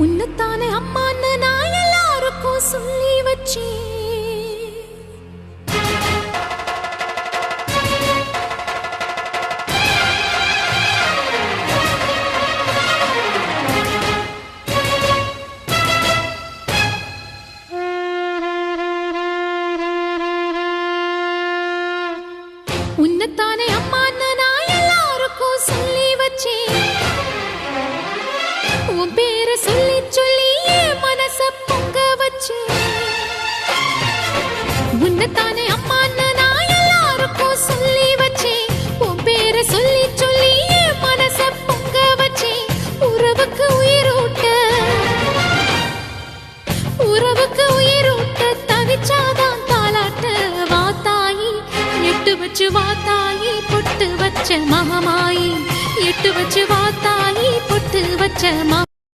உன்னத்தானே அம்மான்னு நான் எல்லாருக்கும் சொல்லி வச்சேன். உன்னத்தானே அம்மான்னு நான் எல்லாருக்கும் சொல்லி வச்சேன். உன் பேரை சொல்லி சொல்லி என் மனச பொங்க வச்சேன். உன்னத்தானே அம்மான்னு நான் எல்லாருக்கும் சொல்லி வச்சேன். உன் பேரை சொல்லி சொல்லி என் மனச பொங்க வச்சேன். உறவுக்கு உயிரூட்ட தவிச்சாதான் தாலாட்ட வாத்தாயி எட்டு வச்சு வாத்தாயி பொட்டு வச்ச மகமாயி எட்டு வச்சு வாத்தாயி பொட்டு வச்ச